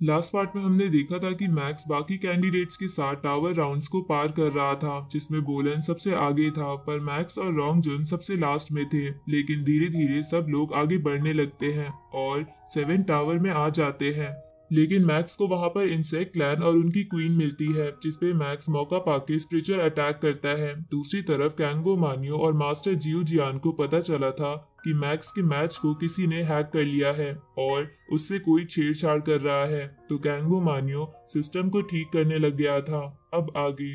Last part में हमने देखा था कि मैक्स बाकी कैंडिडेट्स के साथ टावर राउंड्स को पार कर रहा था, जिसमें बोलन सबसे आगे था, पर मैक्स और रॉन्ग जून सबसे लास्ट में थे। लेकिन धीरे धीरे सब लोग आगे बढ़ने लगते हैं और सेवन टावर में आ जाते हैं। लेकिन मैक्स को वहां पर इंसेक्ट क्लैन और उनकी क्वीन मिलती है, जिसपे मैक्स मौका पाके स्पिरिचुअल अटैक करता है। दूसरी तरफ कैंगो मानियो और मास्टर जियो जियान को पता चला था कि मैक्स के मैच को किसी ने हैक कर लिया है और उससे कोई छेड़छाड़ कर रहा है, तो कैंगो मानियो सिस्टम को ठीक करने लग गया था। अब आगे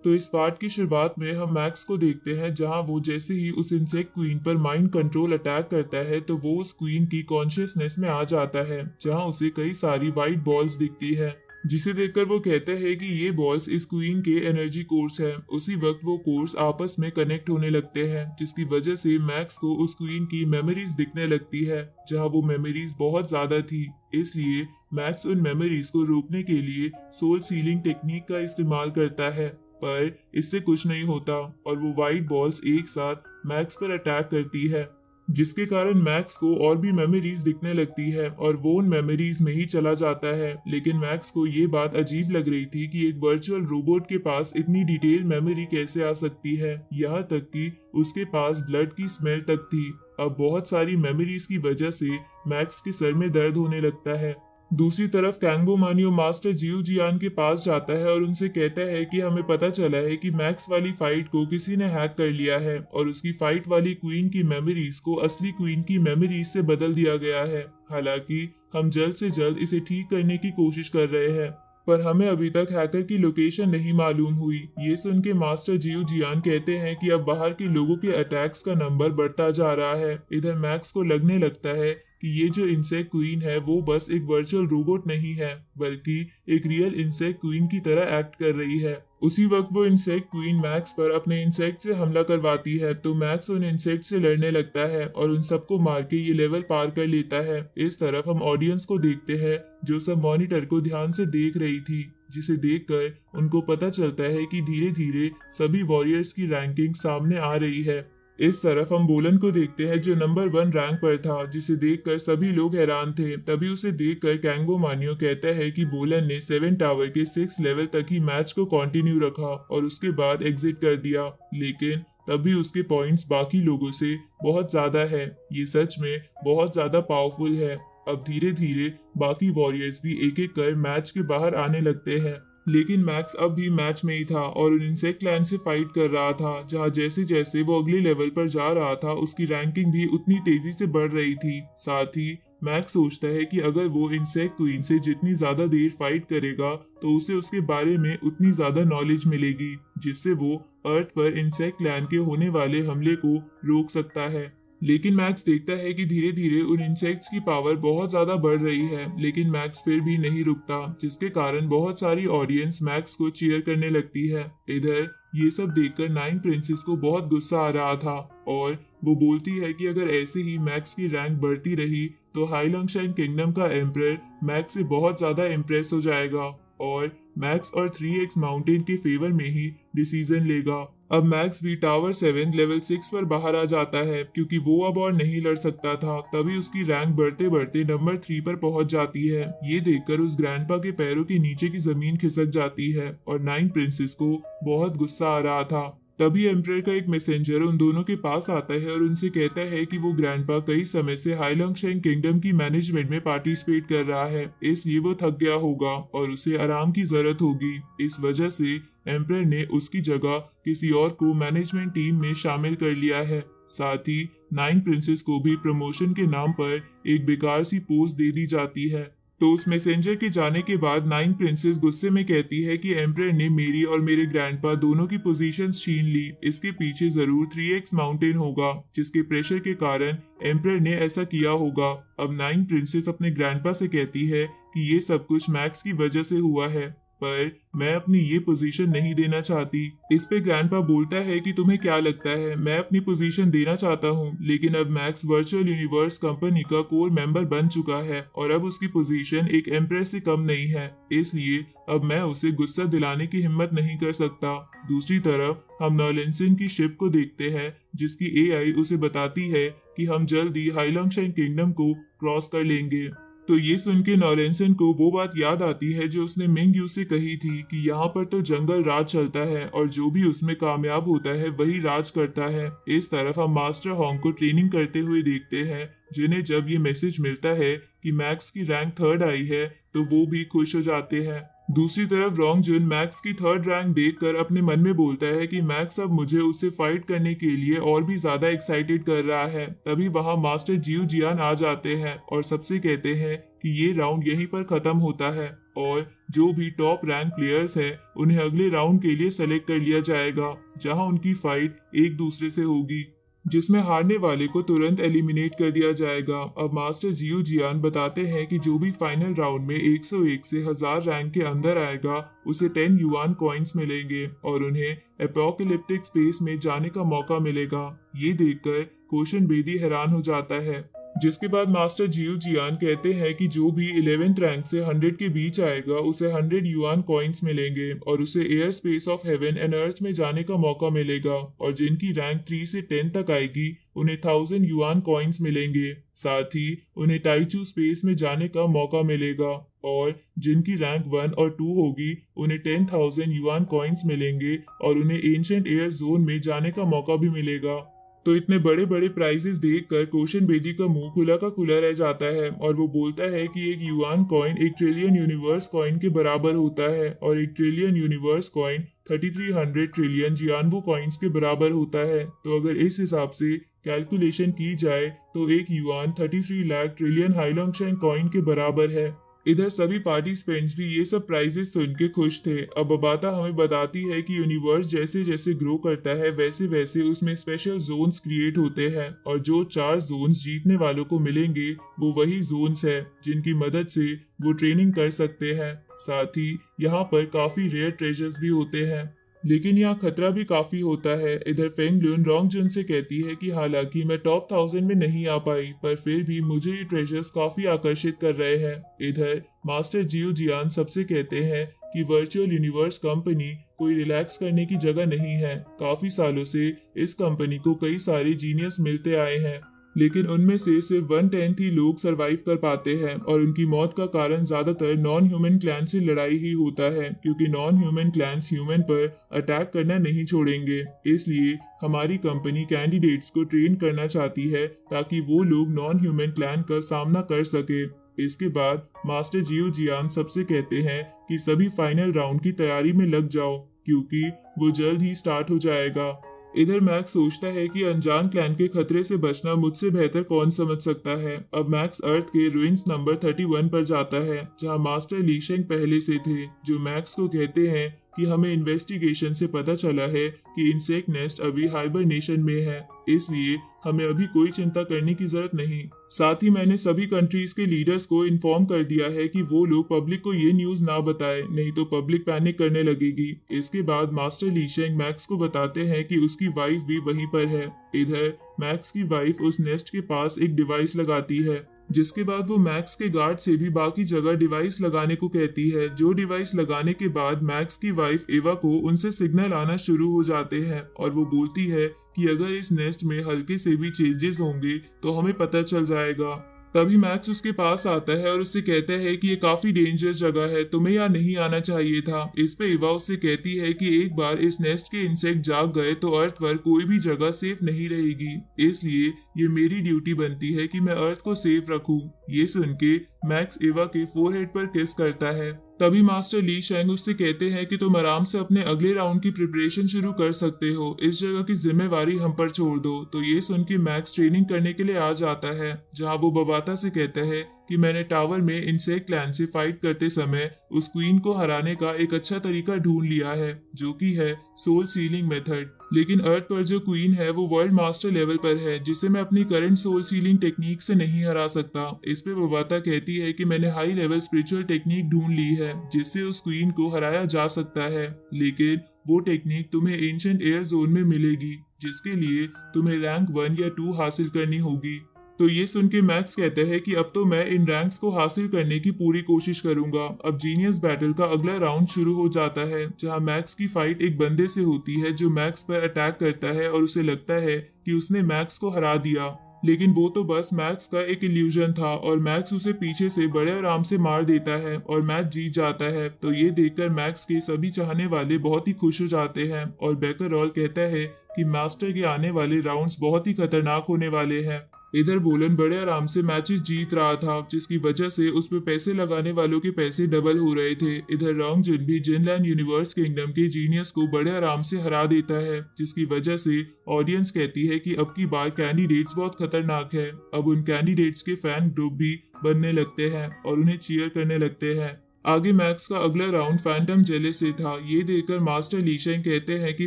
तो इस पार्ट की शुरुआत में हम मैक्स को देखते हैं, जहां वो जैसे ही उस इंसेक्ट क्वीन पर माइंड कंट्रोल अटैक करता है तो वो उस क्वीन की कॉन्शियसनेस में आ जाता है, जहां उसे कई सारी वाइट बॉल्स दिखती है, जिसे देखकर वो कहते हैं कि ये बॉल्स इस क्वीन के एनर्जी कोर्स है। उसी वक्त वो कोर्स आपस में कनेक्ट होने लगते हैं, जिसकी वजह से मैक्स को उस क्वीन की मेमोरीज दिखने लगती है, जहां वो मेमोरीज बहुत ज्यादा थी। इसलिए मैक्स उन मेमोरीज को रोकने के लिए सोल सीलिंग टेक्निक का इस्तेमाल करता है, पर इससे कुछ नहीं होता और वो वाइट बॉल्स एक साथ मैक्स पर अटैक करती है, जिसके कारण मैक्स को और भी मेमोरीज दिखने लगती है और वो उन मेमोरीज में ही चला जाता है। लेकिन मैक्स को ये बात अजीब लग रही थी कि एक वर्चुअल रोबोट के पास इतनी डिटेल मेमोरी कैसे आ सकती है, यहाँ तक कि उसके पास ब्लड की स्मेल तक थी। अब बहुत सारी मेमोरीज की वजह से मैक्स के सर में दर्द होने लगता है। दूसरी तरफ कैंगो मानियो मास्टर जियो जियान के पास जाता है और उनसे कहता है कि हमें पता चला है कि मैक्स वाली फाइट को किसी ने हैक कर लिया है और उसकी फाइट वाली क्वीन की मेमोरीज को असली क्वीन की मेमोरीज से बदल दिया गया है। हालांकि हम जल्द से जल्द इसे ठीक करने की कोशिश कर रहे हैं, पर हमें अभी तक हैकर की लोकेशन नहीं मालूम हुई। ये सुन के मास्टर जियो जियान कहते हैं कि अब बाहर के लोगों के अटैक्स का नंबर बढ़ता जा रहा है। इधर मैक्स को लगने लगता है कि ये जो इंसेक्ट क्वीन है वो बस एक वर्चुअल रोबोट नहीं है, बल्कि एक रियल इंसेक्ट क्वीन की तरह एक्ट कर रही है। उसी वक्त वो इंसेक्ट क्वीन मैक्स पर अपने इंसेक्ट से हमला करवाती है, तो मैक्स उन इंसेक्ट से लड़ने लगता है और उन सबको मार के ये लेवल पार कर लेता है। इस तरफ हम ऑडियंस को देखते हैं, जो सब मॉनिटर को ध्यान से देख रही थी, जिसे देखकर उनको पता चलता है कि धीरे धीरे सभी वॉरियर्स की रैंकिंग सामने आ रही है। इस तरफ हम बोलन को देखते हैं, जो नंबर 1 रैंक पर था, जिसे देखकर सभी लोग हैरान थे। तभी उसे देखकर कैंगो मानियो कहता है कि बोलन ने 7 टावर के 6 लेवल तक ही मैच को कंटिन्यू रखा और उसके बाद एग्जिट कर दिया, लेकिन तब भी उसके पॉइंट्स बाकी लोगों से बहुत ज्यादा है। ये सच में बहुत ज्यादा पावरफुल है। अब धीरे धीरे बाकी वॉरियर्स भी एक एक कर मैच के बाहर आने लगते हैं, लेकिन मैक्स अब भी मैच में ही था और उन इंसेक्ट क्लैन से फाइट कर रहा था, जहां जैसे जैसे वो अगले लेवल पर जा रहा था उसकी रैंकिंग भी उतनी तेजी से बढ़ रही थी। साथ ही मैक्स सोचता है कि अगर वो इंसेक्ट क्वीन से जितनी ज्यादा देर फाइट करेगा तो उसे उसके बारे में उतनी ज्यादा नॉलेज मिलेगी, जिससे वो अर्थ पर इंसेक्ट क्लैन के होने वाले हमले को रोक सकता है। लेकिन मैक्स देखता है कि धीरे धीरे उन इंसेक्ट्स की पावर बहुत ज्यादा बढ़ रही है, लेकिन मैक्स फिर भी नहीं रुकता, जिसके कारण बहुत सारी ऑडियंस मैक्स को चीयर करने लगती है। इधर ये सब देखकर नाइन प्रिंसेस को बहुत गुस्सा आ रहा था और वो बोलती है कि अगर ऐसे ही मैक्स की रैंक बढ़ती रही तो हाईलंगशाइन किंगडम का एम्परर मैक्स से बहुत ज्यादा इम्प्रेस हो जाएगा और मैक्स और 3x माउंटेन के फेवर में ही डिसीजन लेगा। अब मैक्स भी टावर 7 लेवल 6 पर बाहर आ जाता है, क्योंकि वो अब और नहीं लड़ सकता था। तभी उसकी रैंक बढ़ते बढ़ते नंबर 3 पर पहुंच जाती है। ये देखकर उस ग्रैंडपा के पैरों के नीचे की जमीन खिसक जाती है और नाइन प्रिंसेस को बहुत गुस्सा आ रहा था। तभी एम्परर का एक मैसेंजर उन दोनों के पास आता है और उनसे कहता है कि वो ग्रैंडपा कई समय से हाईलंगशाइन किंगडम की मैनेजमेंट में पार्टिसिपेट कर रहा है, इसलिए वो थक गया होगा और उसे आराम की जरूरत होगी। इस वजह से एम्परर ने उसकी जगह किसी और को मैनेजमेंट टीम में शामिल कर लिया है। साथ ही नाइन प्रिंसेस को भी प्रमोशन के नाम पर एक बेकार सी पोस्ट दे दी जाती है। तो उस मैसेंजर के जाने के बाद नाइन प्रिंसेस गुस्से में कहती है कि एम्परर ने मेरी और मेरे ग्रैंडपा दोनों की पोजीशंस छीन ली। इसके पीछे जरूर 3x माउंटेन होगा, जिसके प्रेशर के कारण एम्परर ने ऐसा किया होगा। अब नाइन प्रिंसेस अपने ग्रैंडपा से कहती है कि ये सब कुछ मैक्स की वजह से हुआ है, पर मैं अपनी ये पोजीशन नहीं देना चाहती। इस पे ग्रैंडपा बोलता है कि तुम्हें क्या लगता है मैं अपनी पोजीशन देना चाहता हूँ, लेकिन अब मैक्स वर्चुअल यूनिवर्स कंपनी का कोर मेंबर बन चुका है और अब उसकी पोजीशन एक एम्प्रेयर से कम नहीं है, इसलिए अब मैं उसे गुस्सा दिलाने की हिम्मत नहीं कर सकता। दूसरी तरफ हम नॉलेंसन की शिप को देखते हैं, जिसकी एआई उसे बताती है कि हम जल्द ही हाईलंगशाइन किंगडम को क्रॉस कर लेंगे। तो ये सुन के नॉलेंसन को वो बात याद आती है जो उसने मिंग यू से कही थी कि यहाँ पर तो जंगल राज चलता है और जो भी उसमें कामयाब होता है वही राज करता है। इस तरफ हम मास्टर होंग को ट्रेनिंग करते हुए देखते हैं, जिन्हें जब ये मैसेज मिलता है कि मैक्स की रैंक 3rd आई है तो वो भी खुश हो जाते हैं। दूसरी तरफ रोंग जुन मैक्स की 3rd रैंक देखकर अपने मन में बोलता है कि मैक्स अब मुझे उससे फाइट करने के लिए और भी ज्यादा एक्साइटेड कर रहा है। तभी वहां मास्टर जियो जियान आ जाते हैं और सबसे कहते हैं कि ये राउंड यहीं पर खत्म होता है और जो भी टॉप रैंक प्लेयर्स हैं उन्हें अगले राउंड के लिए सेलेक्ट कर लिया जाएगा, जहां उनकी फाइट एक दूसरे से होगी, जिसमें हारने वाले को तुरंत एलिमिनेट कर दिया जाएगा। अब मास्टर जियो जियान बताते हैं कि जो भी फाइनल राउंड में 101 से 1000 रैंक के अंदर आएगा उसे 10 युआन कॉइन्स मिलेंगे और उन्हें एपोकलिप्टिक स्पेस में जाने का मौका मिलेगा। ये देखकर कोशन बेदी हैरान हो जाता है, जिसके बाद मास्टर जियो जियान कहते हैं कि जो भी 11th रैंक से 100 के बीच आएगा उसे 100 युआन कॉइन्स मिलेंगे और उसे air space of heaven and earth में जाने का मौका मिलेगा और जिनकी रैंक 3 से 10 तक आएगी उन्हें 1000 युआन कॉइन्स मिलेंगे। साथ ही उन्हें टाइचू स्पेस में जाने का मौका मिलेगा और जिनकी रैंक 1 और 2 होगी उन्हें 10,000 युआन कॉइन्स मिलेंगे और उन्हें एंशिएंट एयर जोन में जाने का मौका भी मिलेगा। तो इतने बड़े बड़े प्राइजेस देखकर कोशन बेदी का मुंह खुला का खुला रह जाता है और वो बोलता है कि एक yuan coin 1 trillion universe coin के बराबर होता है और 1 trillion universe coin 3300 trillion Jianwu coins के बराबर होता है। तो अगर इस हिसाब से कैलकुलेशन की जाए तो एक युआन 33 लाख ट्रिलियन हाइलोंगशेंग कॉइन के बराबर है। इधर सभी पार्टिसिपेंट्स भी ये सब प्राइजेस सुन के खुश थे। अब बबाता हमें बताती है कि यूनिवर्स जैसे जैसे ग्रो करता है वैसे वैसे उसमें स्पेशल जोन्स क्रिएट होते हैं और जो 4 जोन्स जीतने वालों को मिलेंगे वो वही जोन्स है जिनकी मदद से वो ट्रेनिंग कर सकते हैं। साथ ही यहाँ पर काफी रेयर ट्रेजर्स भी होते हैं, लेकिन यहाँ खतरा भी काफी होता है। इधर फेंग लुन रोंग जुन से कहती है कि हालांकि मैं टॉप 1000 में नहीं आ पाई पर फिर भी मुझे ये ट्रेजर्स काफी आकर्षित कर रहे हैं। इधर मास्टर जियो जियान सबसे कहते हैं कि वर्चुअल यूनिवर्स कंपनी कोई रिलैक्स करने की जगह नहीं है। काफी सालों से इस कंपनी को कई सारे जीनियस मिलते आए हैं, लेकिन उनमें से सिर्फ 1/10 ही लोग सरवाइव कर पाते हैं और उनकी मौत का कारण ज्यादातर नॉन ह्यूमन क्लैन से लड़ाई ही होता है, क्योंकि नॉन ह्यूमन क्लैंस ह्यूमन पर अटैक करना नहीं छोड़ेंगे। इसलिए हमारी कंपनी कैंडिडेट्स को ट्रेन करना चाहती है ताकि वो लोग नॉन ह्यूमन क्लैन का सामना कर सके। इसके बाद मास्टर जियो जियान सबसे कहते हैं कि सभी फाइनल राउंड की तैयारी में लग जाओ क्योंकि वो जल्द ही स्टार्ट हो जाएगा। इधर मैक्स सोचता है कि अनजान क्लैन के खतरे से बचना मुझसे बेहतर कौन समझ सकता है। अब मैक्स अर्थ के रुइंस नंबर 31 पर जाता है जहां मास्टर लीशेंग पहले से थे, जो मैक्स को कहते हैं कि हमें इन्वेस्टिगेशन से पता चला है कि इंसेक्ट नेस्ट अभी हाइबरनेशन में है, इसलिए हमें अभी कोई चिंता करने की जरूरत नहीं। साथ ही मैंने सभी कंट्रीज के लीडर्स को इन्फॉर्म कर दिया है कि वो लोग पब्लिक को ये न्यूज ना बताए, नहीं तो पब्लिक पैनिक करने लगेगी। इसके बाद मास्टर लीशेंग मैक्स को बताते हैं कि उसकी वाइफ भी वहीं पर है। इधर मैक्स की वाइफ उस नेस्ट के पास एक डिवाइस लगाती है, जिसके बाद वो मैक्स के गार्ड से भी बाकी जगह डिवाइस लगाने को कहती है। जो डिवाइस लगाने के बाद मैक्स की वाइफ एवा को उनसे सिग्नल आना शुरू हो जाते हैं और वो बोलती है कि अगर इस नेस्ट में हल्के से भी चेंजेस होंगे तो हमें पता चल जाएगा। तभी मैक्स उसके पास आता है और उससे कहता है कि ये काफी डेंजरस जगह है, तुम्हें यहाँ नहीं आना चाहिए था। इस पे इवा उससे कहती है कि एक बार इस नेस्ट के इंसेक्ट जाग गए तो अर्थ पर कोई भी जगह सेफ नहीं रहेगी, इसलिए ये मेरी ड्यूटी बनती है कि मैं अर्थ को सेफ रखूं। ये सुन के मैक्स इवा के फोरहेड पर किस करता है। तभी मास्टर ली शेंग उससे कहते हैं कि तुम आराम से अपने अगले राउंड की प्रिपरेशन शुरू कर सकते हो, इस जगह की जिम्मेवारी हम पर छोड़ दो। तो ये सुन के मैक्स ट्रेनिंग करने के लिए आ जाता है, जहां वो बबाता से कहता है कि मैंने टावर में इंसेक्ट क्लैन से फाइट करते समय उस क्वीन को हराने का एक अच्छा तरीका ढूंढ लिया है, जो कि है सोल सीलिंग मेथड। लेकिन अर्थ पर जो क्वीन है वो वर्ल्ड मास्टर लेवल पर है, जिसे मैं अपनी करंट सोल सीलिंग टेक्निक से नहीं हरा सकता। इस पे बबाता कहती है कि मैंने हाई लेवल स्पिरिचुअल टेक्निक ढूंढ ली है जिससे उस क्वीन को हराया जा सकता है, लेकिन वो टेक्निक तुम्हें एंशिएंट एयर जोन में मिलेगी, जिसके लिए तुम्हें रैंक 1 या 2 हासिल करनी होगी। तो ये सुन के मैक्स कहते हैं कि अब तो मैं इन रैंक्स को हासिल करने की पूरी कोशिश करूंगा। अब जीनियस बैटल का अगला राउंड शुरू हो जाता है, जहां मैक्स की फाइट एक बंदे से होती है जो मैक्स पर अटैक करता है और उसे लगता है कि उसने मैक्स को हरा दिया, लेकिन वो तो बस मैक्स का एक इल्यूजन था और मैक्स उसे पीछे से बड़े आराम से मार देता है और मैच जीत जाता है। तो ये देखकर मैक्स के सभी चाहने वाले बहुत ही खुश हो जाते हैं और बेकरॉल कहता है कि मास्टर के आने वाले राउंड्स बहुत ही खतरनाक होने वाले हैं। इधर बोलन बड़े आराम से मैचेस जीत रहा था, जिसकी वजह से उस पे पैसे लगाने वालों के पैसे डबल हो रहे थे। इधर रॉन्ग जुन भी जिनलैंड यूनिवर्स किंगडम के जीनियस को बड़े आराम से हरा देता है, जिसकी वजह से ऑडियंस कहती है कि अब की बार कैंडिडेट्स बहुत खतरनाक है। अब उन कैंडिडेट्स के फैन ग्रुप भी बनने लगते हैं और उन्हें चीयर करने लगते हैं। आगे मैक्स का अगला राउंड फैंटम जेलिस से था। ये देखकर मास्टर लीशेंग कहते हैं कि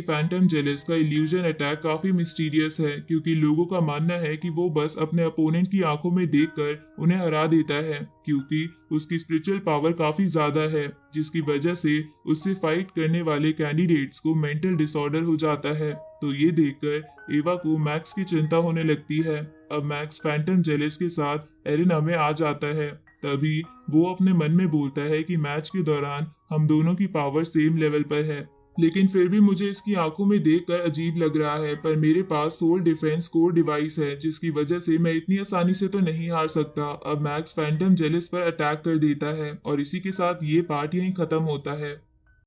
फैंटम जेलिस का इल्यूजन अटैक काफी मिस्टीरियस है, क्योंकि लोगों का मानना है कि वो बस अपने अपोनेंट की आंखों में देखकर उन्हें हरा देता है, क्योंकि उसकी स्पिरिचुअल पावर काफी ज्यादा है, जिसकी वजह से उससे फाइट करने वाले कैंडिडेट्स को मेंटल डिसऑर्डर हो जाता है। तो ये देखकर एवा को मैक्स की चिंता होने लगती है। अब मैक्स फैंटम जेलिस के साथ एरिना में आ जाता है। तभी वो अपने मन में बोलता है कि मैच के दौरान हम दोनों की पावर सेम लेवल पर है, लेकिन फिर भी मुझे इसकी आंखों में देखकर अजीब लग रहा है। पर मेरे पास सोल डिफेंस कोर डिवाइस है, जिसकी वजह से मैं इतनी आसानी से तो नहीं हार सकता। अब मैक्स फैंटम जेलिस पर अटैक कर देता है और इसी के साथ ये पार्ट यहीं खत्म होता है।